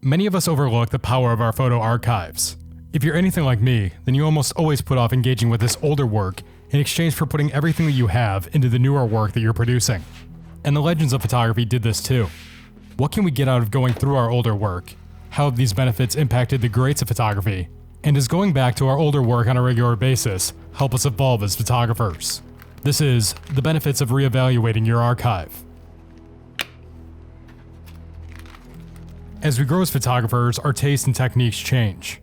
Many of us overlook the power of our photo archives. If you're anything like me, then you almost always put off engaging with this older work in exchange for putting everything that you have into the newer work that you're producing. And the legends of photography did this too. What can we get out of going through our older work? How have these benefits impacted the greats of photography? And does going back to our older work on a regular basis help us evolve as photographers? This is the benefits of reevaluating your archive. As we grow as photographers, our tastes and techniques change.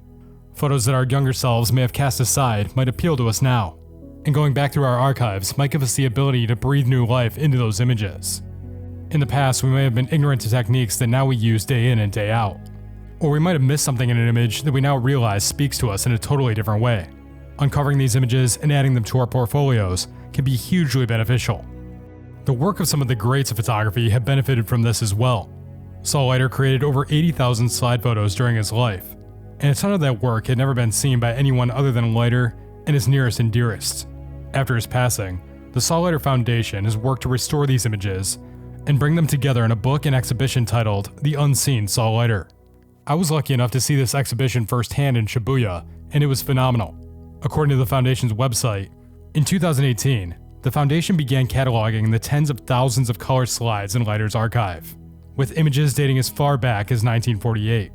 Photos that our younger selves may have cast aside might appeal to us now, and going back through our archives might give us the ability to breathe new life into those images. In the past, we may have been ignorant to techniques that now we use day in and day out. Or we might have missed something in an image that we now realize speaks to us in a totally different way. Uncovering these images and adding them to our portfolios can be hugely beneficial. The work of some of the greats of photography have benefited from this as well. Saul Leiter created over 80,000 slide photos during his life, and a ton of that work had never been seen by anyone other than Leiter and his nearest and dearest. After his passing, the Saul Leiter Foundation has worked to restore these images and bring them together in a book and exhibition titled The Unseen Saul Leiter. I was lucky enough to see this exhibition firsthand in Shibuya, and it was phenomenal. According to the Foundation's website, in 2018, the Foundation began cataloging the tens of thousands of color slides in Leiter's archive, with images dating as far back as 1948.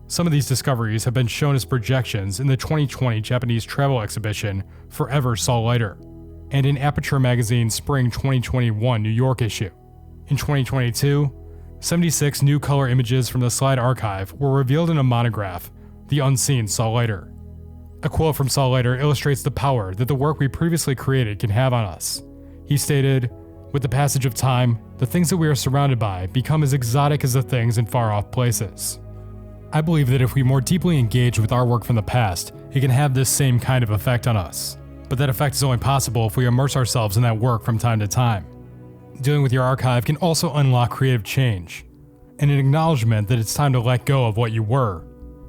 Some of these discoveries have been shown as projections in the 2020 Japanese travel exhibition Forever Saul Leiter, and in Aperture Magazine's Spring 2021 New York issue. In 2022, 76 new color images from the slide archive were revealed in a monograph, The Unseen Saul Leiter. A quote from Saul Leiter illustrates the power that the work we previously created can have on us. He stated, "With the passage of time, the things that we are surrounded by become as exotic as the things in far-off places." I believe that if we more deeply engage with our work from the past, it can have this same kind of effect on us. But that effect is only possible if we immerse ourselves in that work from time to time. Dealing with your archive can also unlock creative change, and an acknowledgement that it's time to let go of what you were,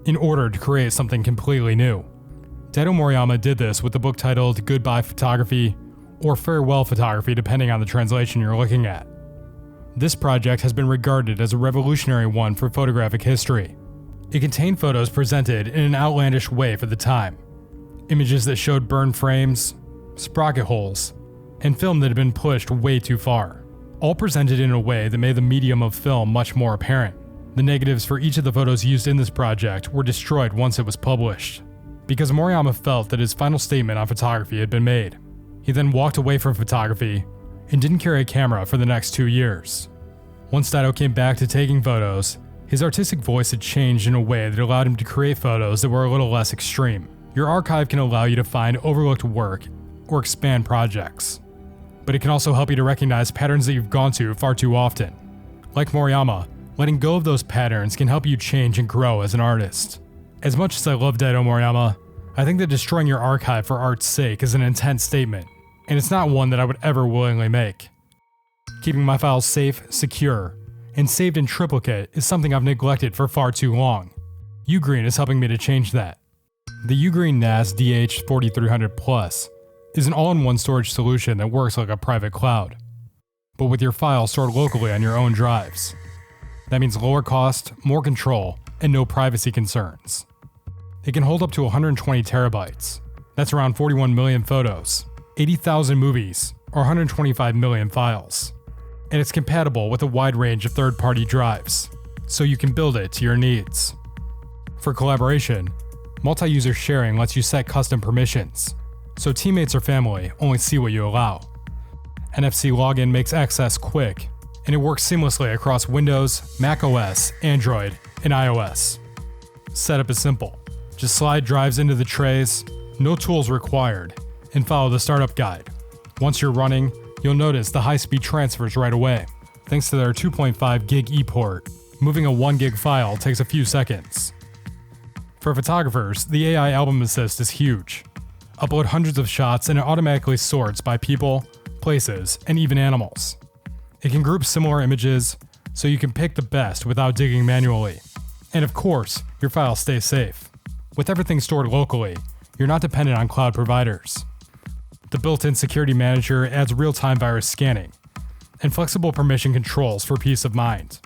in order to create something completely new. Daido Moriyama did this with the book titled Goodbye Photography, or Farewell Photography depending on the translation you're looking at. This project has been regarded as a revolutionary one for photographic history. It contained photos presented in an outlandish way for the time. Images that showed burned frames, sprocket holes, and film that had been pushed way too far, all presented in a way that made the medium of film much more apparent. The negatives for each of the photos used in this project were destroyed once it was published, because Moriyama felt that his final statement on photography had been made. He then walked away from photography and didn't carry a camera for the next 2 years. Once Daido came back to taking photos, his artistic voice had changed in a way that allowed him to create photos that were a little less extreme. Your archive can allow you to find overlooked work or expand projects, but it can also help you to recognize patterns that you've gone to far too often. Like Moriyama, letting go of those patterns can help you change and grow as an artist. As much as I love Daido Moriyama, I think that destroying your archive for art's sake is an intense statement, and it's not one that I would ever willingly make. Keeping my files safe, secure, and saved in triplicate is something I've neglected for far too long. UGREEN is helping me to change that. The UGREEN NAS DH4300 Plus is an all-in-one storage solution that works like a private cloud, but with your files stored locally on your own drives. That means lower cost, more control, and no privacy concerns. It can hold up to 120 terabytes. That's around 41 million photos, 80,000 movies, or 125 million files. And it's compatible with a wide range of third-party drives, so you can build it to your needs. For collaboration, multi-user sharing lets you set custom permissions, so teammates or family only see what you allow. NFC login makes access quick, and it works seamlessly across Windows, macOS, Android, and iOS. Setup is simple. Just slide drives into the trays, no tools required, and follow the startup guide. Once you're running, you'll notice the high-speed transfers right away, thanks to their 2.5 gig ePort. Moving a 1 gig file takes a few seconds. For photographers, the AI Album Assist is huge. Upload hundreds of shots and it automatically sorts by people, places, and even animals. It can group similar images, so you can pick the best without digging manually. And of course, your files stay safe. With everything stored locally, you're not dependent on cloud providers. The built-in security manager adds real-time virus scanning, and flexible permission controls for peace of mind.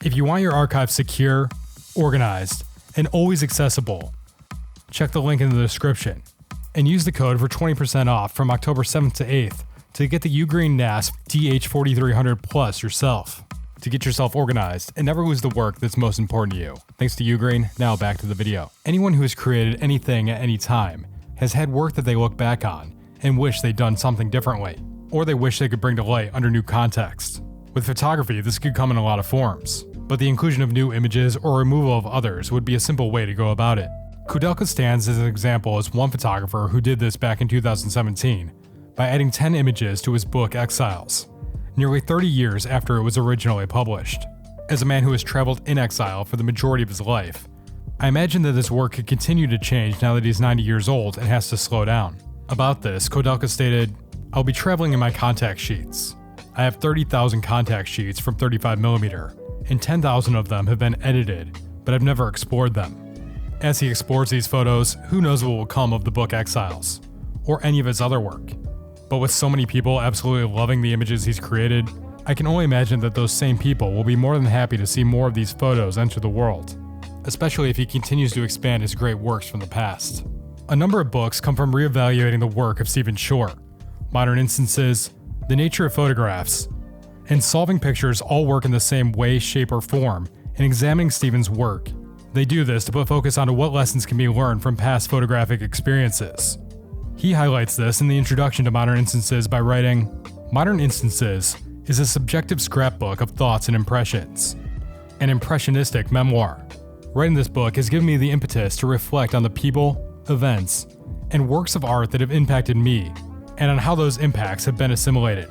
If you want your archive secure, organized, and always accessible. Check the link in the description, and use the code for 20% off from October 7th to 8th to get the UGREEN NAS DH4300 Plus yourself, to get yourself organized and never lose the work that's most important to you. Thanks to UGREEN, now back to the video. Anyone who has created anything at any time has had work that they look back on and wish they'd done something differently, or they wish they could bring to light under new context. With photography, this could come in a lot of forms, but the inclusion of new images or removal of others would be a simple way to go about it. Koudelka stands as an example as one photographer who did this back in 2017 by adding 10 images to his book Exiles, nearly 30 years after it was originally published. As a man who has traveled in exile for the majority of his life, I imagine that this work could continue to change now that he's 90 years old and has to slow down. About this, Koudelka stated, "I'll be traveling in my contact sheets. I have 30,000 contact sheets from 35mm, and 10,000 of them have been edited, but I've never explored them." As he explores these photos, who knows what will come of the book Exiles, or any of his other work. But with so many people absolutely loving the images he's created, I can only imagine that those same people will be more than happy to see more of these photos enter the world, especially if he continues to expand his great works from the past. A number of books come from reevaluating the work of Stephen Short. Modern Instances, The Nature of Photographs, and Solving Pictures all work in the same way, shape, or form in examining Stephen's work. They do this to put focus onto what lessons can be learned from past photographic experiences. He highlights this in the introduction to Modern Instances by writing, "Modern Instances is a subjective scrapbook of thoughts and impressions, an impressionistic memoir. Writing this book has given me the impetus to reflect on the people, events, and works of art that have impacted me, and on how those impacts have been assimilated."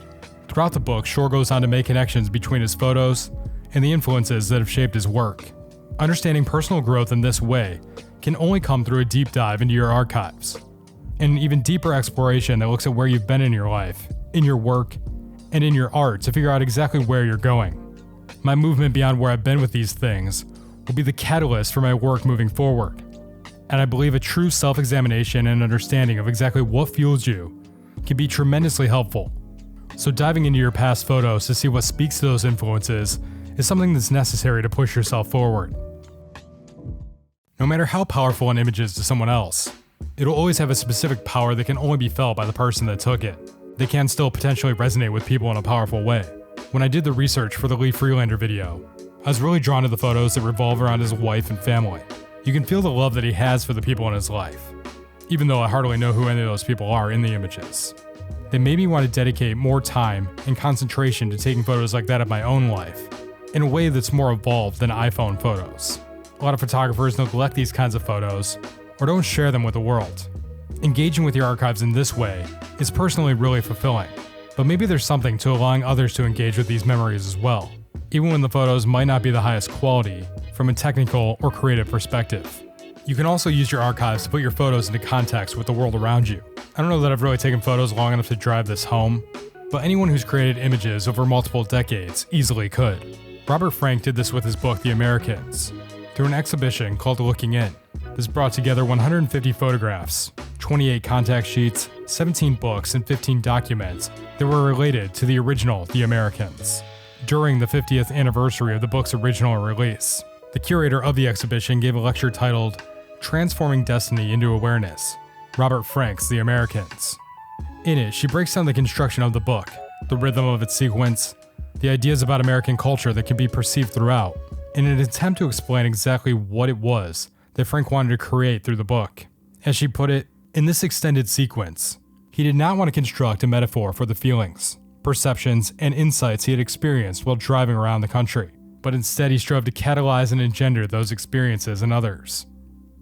Throughout the book, Short goes on to make connections between his photos and the influences that have shaped his work. Understanding personal growth in this way can only come through a deep dive into your archives, and an even deeper exploration that looks at where you've been in your life, in your work, and in your art to figure out exactly where you're going. My movement beyond where I've been with these things will be the catalyst for my work moving forward, and I believe a true self-examination and understanding of exactly what fuels you can be tremendously helpful. So diving into your past photos to see what speaks to those influences is something that's necessary to push yourself forward. No matter how powerful an image is to someone else, it'll always have a specific power that can only be felt by the person that took it. They can still potentially resonate with people in a powerful way. When I did the research for the Lee Friedlander video, I was really drawn to the photos that revolve around his wife and family. You can feel the love that he has for the people in his life, even though I hardly know who any of those people are in the images. They made me want to dedicate more time and concentration to taking photos like that of my own life, in a way that's more evolved than iPhone photos. A lot of photographers neglect these kinds of photos, or don't share them with the world. Engaging with your archives in this way is personally really fulfilling, but maybe there's something to allowing others to engage with these memories as well, even when the photos might not be the highest quality from a technical or creative perspective. You can also use your archives to put your photos into context with the world around you. I don't know that I've really taken photos long enough to drive this home, but anyone who's created images over multiple decades easily could. Robert Frank did this with his book The Americans, through an exhibition called Looking In. This brought together 150 photographs, 28 contact sheets, 17 books, and 15 documents that were related to the original The Americans. During the 50th anniversary of the book's original release, the curator of the exhibition gave a lecture titled Transforming Destiny into Awareness, Robert Frank's The Americans. In it, she breaks down the construction of the book, the rhythm of its sequence, the ideas about American culture that can be perceived throughout, in an attempt to explain exactly what it was that Frank wanted to create through the book. As she put it, in this extended sequence, he did not want to construct a metaphor for the feelings, perceptions, and insights he had experienced while driving around the country, but instead he strove to catalyze and engender those experiences in others.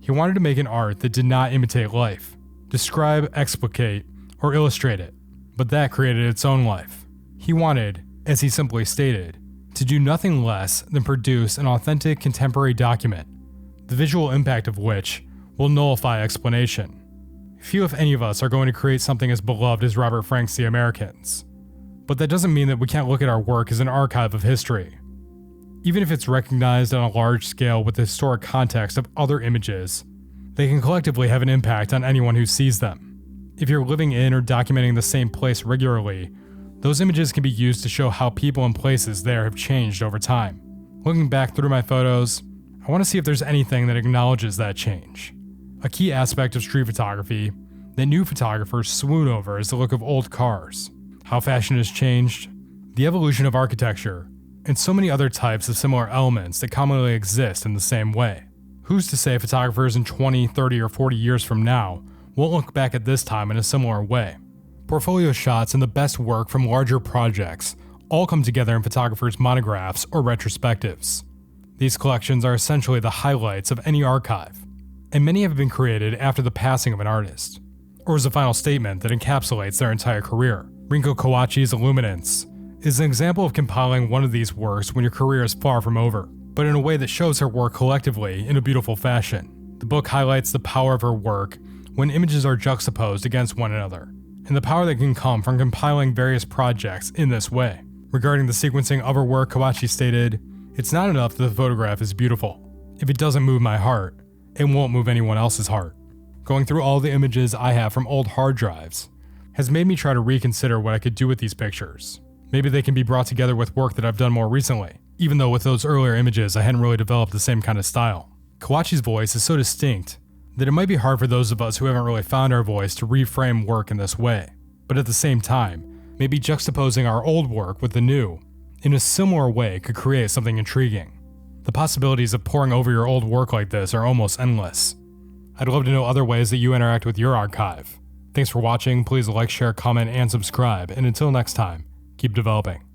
He wanted to make an art that did not imitate life, describe, explicate, or illustrate it, but that created its own life. He wanted, as he simply stated, to do nothing less than produce an authentic contemporary document, the visual impact of which will nullify explanation. Few, if any of us, are going to create something as beloved as Robert Frank's The Americans, but that doesn't mean that we can't look at our work as an archive of history. Even if it's recognized on a large scale with the historic context of other images, they can collectively have an impact on anyone who sees them. If you're living in or documenting the same place regularly, those images can be used to show how people and places there have changed over time. Looking back through my photos, I I want to see if there's anything that acknowledges that change. A key aspect of street photography that new photographers swoon over is the look of old cars, how fashion has changed, the evolution of architecture, and so many other types of similar elements that commonly exist in the same way. Who's to say photographers in 20, 30, or 40 years from now won't look back at this time in a similar way? Portfolio shots and the best work from larger projects all come together in photographers' monographs or retrospectives. These collections are essentially the highlights of any archive, and many have been created after the passing of an artist, or as a final statement that encapsulates their entire career. Rinko Kawauchi's Illuminance is an example of compiling one of these works when your career is far from over, but in a way that shows her work collectively in a beautiful fashion. The book highlights the power of her work when images are juxtaposed against one another, and the power that can come from compiling various projects in this way. Regarding the sequencing of her work, Kawauchi stated, "It's not enough that the photograph is beautiful. If it doesn't move my heart, it won't move anyone else's heart." Going through all the images I have from old hard drives has made me try to reconsider what I could do with these pictures. Maybe they can be brought together with work that I've done more recently, even though with those earlier images I hadn't really developed the same kind of style. Kawauchi's voice is so distinct that it might be hard for those of us who haven't really found our voice to reframe work in this way, but at the same time, maybe juxtaposing our old work with the new in a similar way could create something intriguing. The possibilities of poring over your old work like this are almost endless. I'd love to know other ways that you interact with your archive. Thanks for watching, please like, share, comment, and subscribe, and until next time, keep developing.